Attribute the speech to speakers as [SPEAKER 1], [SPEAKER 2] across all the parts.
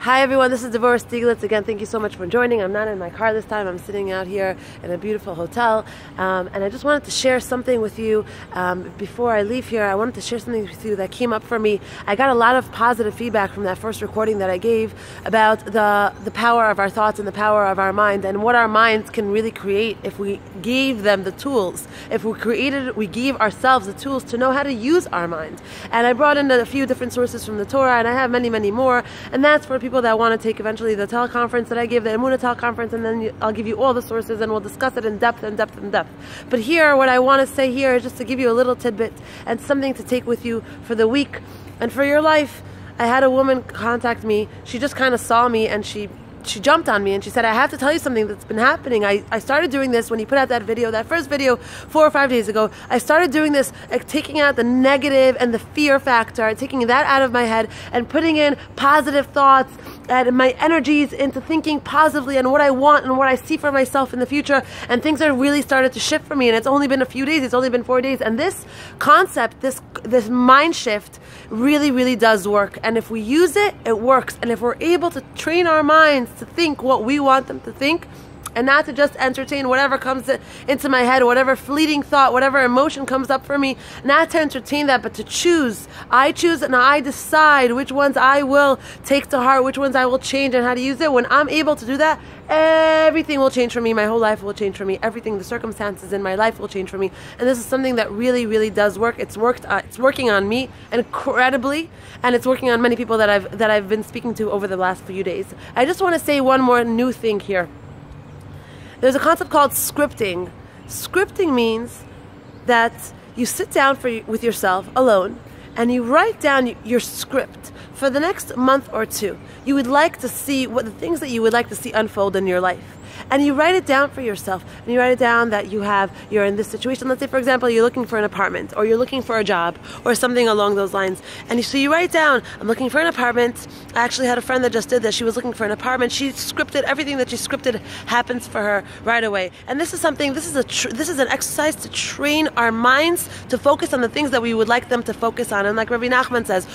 [SPEAKER 1] Hi everyone, this is Devorah Stieglitz again. Thank you so much for joining. I'm not in my car this time. I'm sitting out here in a beautiful hotel, and I just wanted to share something with you before I leave here. I wanted to share something with you that came up for me. I got a lot of positive feedback from that first recording that I gave about the power of our thoughts and the power of our mind and what our minds can really create if we gave them the tools. If we gave ourselves the tools to know how to use our mind. And I brought in a few different sources from the Torah, and I have many, many more, and that's for people that want to take eventually the teleconference that I give, the Emunah teleconference, and then I'll give you all the sources and we'll discuss it in depth. But here, what I want to say here is just to give you a little tidbit and something to take with you for the week and for your life. I had a woman contact me. She just kind of saw me and she jumped on me and she said, I have to tell you something that's been happening. I started doing this when you put out that video, that first video 4 or 5 days ago. I started doing this, taking out the negative and the fear factor, taking that out of my head and putting in positive thoughts and my energies into thinking positively on what I want and what I see for myself in the future. And things are really started to shift for me. And it's only been a few days. It's only been 4 days. And this concept, this mind shift really, really does work. And if we use it, it works. And if we're able to train our minds to think what we want them to think, and not to just entertain whatever comes into my head, whatever fleeting thought, whatever emotion comes up for me, not to entertain that, but to choose. I choose and I decide which ones I will take to heart, which ones I will change and how to use it. When I'm able to do that, everything will change for me. My whole life will change for me. Everything, the circumstances in my life will change for me. And this is something that really, really does work. It's working on me incredibly, and it's working on many people that I've been speaking to over the last few days. I just want to say one more new thing here. There's a concept called scripting. Scripting means that you sit down with yourself alone and you write down your script for the next month or two. You would like to see what the things that you would like to see unfold in your life. And you write it down for yourself. And you write it down that you're in this situation. Let's say, for example, you're looking for an apartment, or you're looking for a job, or something along those lines. And so you write down, I'm looking for an apartment. I actually had a friend that just did this. She was looking for an apartment. She scripted, everything that she scripted happens for her right away. And this is something, this is an exercise to train our minds to focus on the things that we would like them to focus on. And like Rabbi Nachman says,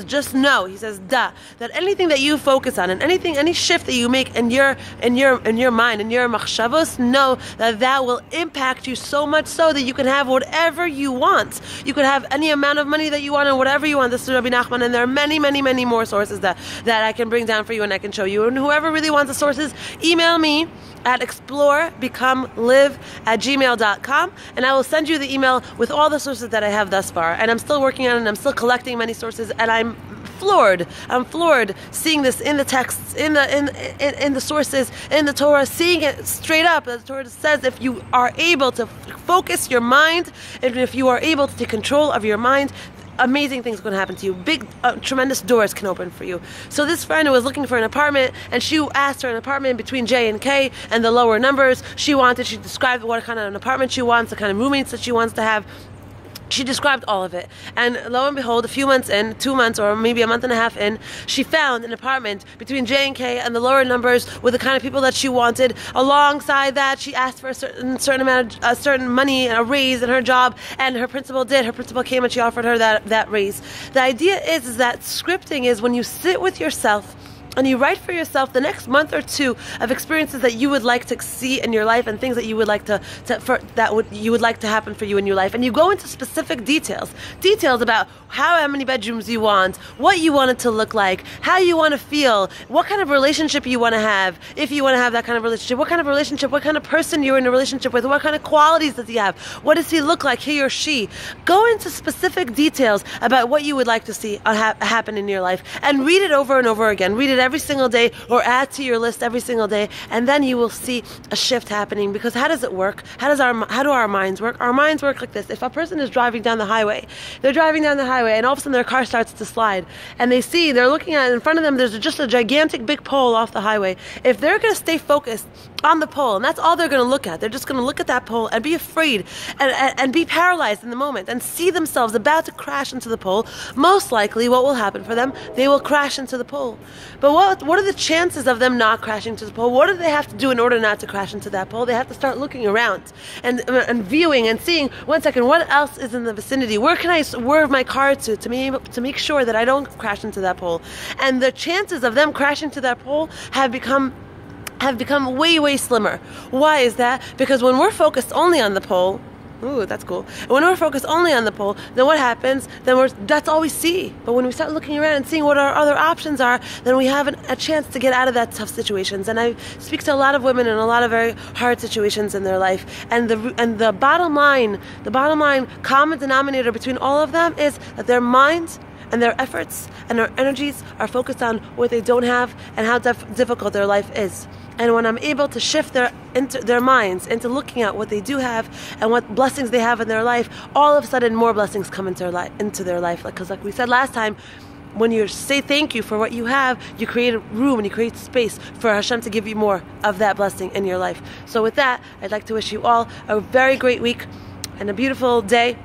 [SPEAKER 1] just know, he says, that anything that you focus on, and any shift that you make in your mind and your machshavos, know that will impact you so much so that you can have whatever you want. You could have any amount of money that you want and whatever you want. This is Rabbi Nachman, and there are many, many, many more sources that I can bring down for you and I can show you. And whoever really wants the sources, email me at explorebecomelive@gmail.com, and I will send you the email with all the sources that I have thus far. And I'm still working on it, and I'm still collecting many sources, and I'm floored seeing this in the texts, in the sources, in the Torah, seeing it straight up. The Torah says if you are able to focus your mind, and if you are able to take control of your mind, amazing things are going to happen to you. Big, tremendous doors can open for you. So this friend who was looking for an apartment, and she asked for an apartment between J and K and the lower numbers. She described what kind of an apartment she wants, the kind of roommates that she wants to have. She described all of it. And lo and behold, a few months in, 2 months or maybe a month and a half in, she found an apartment between J and K and the lower numbers with the kind of people that she wanted. Alongside that, she asked for a certain money, a raise in her job, and her principal did. Her principal came and she offered her that raise. The idea is that scripting is when you sit with yourself and you write for yourself the next month or two of experiences that you would like to see in your life and things that you would like to happen for you in your life. And you go into specific details about how many bedrooms you want, what you want it to look like, how you want to feel, what kind of relationship you want to have, if you want to have that kind of relationship, what kind of person you're in a relationship with, what kind of qualities does he have, what does he look like, he or she. Go into specific details about what you would like to see happen in your life, and read it over and over again. Read it every single day, or add to your list every single day, and then you will see a shift happening. Because how does it work? How do our minds work? Our minds work like this. If a person is driving down the highway, and all of a sudden their car starts to slide, and they're looking at it in front of them, there's just a gigantic big pole off the highway. If they're going to stay focused on the pole, and that's all they're going to look at, they're just going to look at that pole and be afraid and be paralyzed in the moment and see themselves about to crash into the pole, most likely what will happen for them, they will crash into the pole. But what are the chances of them not crashing to the pole? What do they have to do in order not to crash into that pole? They have to start looking around and viewing and seeing, 1 second, what else is in the vicinity? Where can I swerve my car to make sure that I don't crash into that pole? And the chances of them crashing to that pole have become way, way slimmer. Why is that? Because when we're focused only on the pole, ooh, that's cool. And when we're focused only on the pole, then what happens? Then that's all we see. But when we start looking around and seeing what our other options are, then we have a chance to get out of that tough situations. And I speak to a lot of women in a lot of very hard situations in their life. And the bottom line common denominator between all of them is that their minds and their efforts and their energies are focused on what they don't have and how difficult their life is. And when I'm able to shift their minds into looking at what they do have and what blessings they have in their life, all of a sudden more blessings come into their life. Because like we said last time, when you say thank you for what you have, you create room and you create space for Hashem to give you more of that blessing in your life. So with that, I'd like to wish you all a very great week and a beautiful day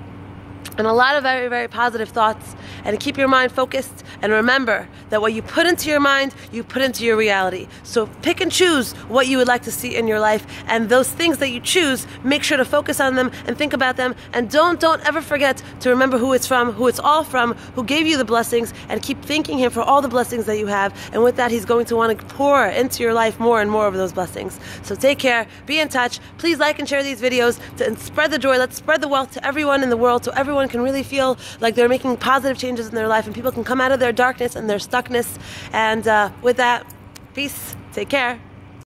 [SPEAKER 1] and a lot of very, very positive thoughts, and keep your mind focused, and remember that what you put into your mind, you put into your reality. So pick and choose what you would like to see in your life, and those things that you choose, make sure to focus on them and think about them, and don't ever forget to remember who it's from, who it's all from, who gave you the blessings, and keep thanking Him for all the blessings that you have, and with that He's going to want to pour into your life more and more of those blessings. So take care, be in touch, please like and share these videos to spread the joy. Let's spread the wealth to everyone in the world so everyone can really feel like they're making positive changes in their life and people can come out of their darkness and their stuckness. And with that, peace, take care.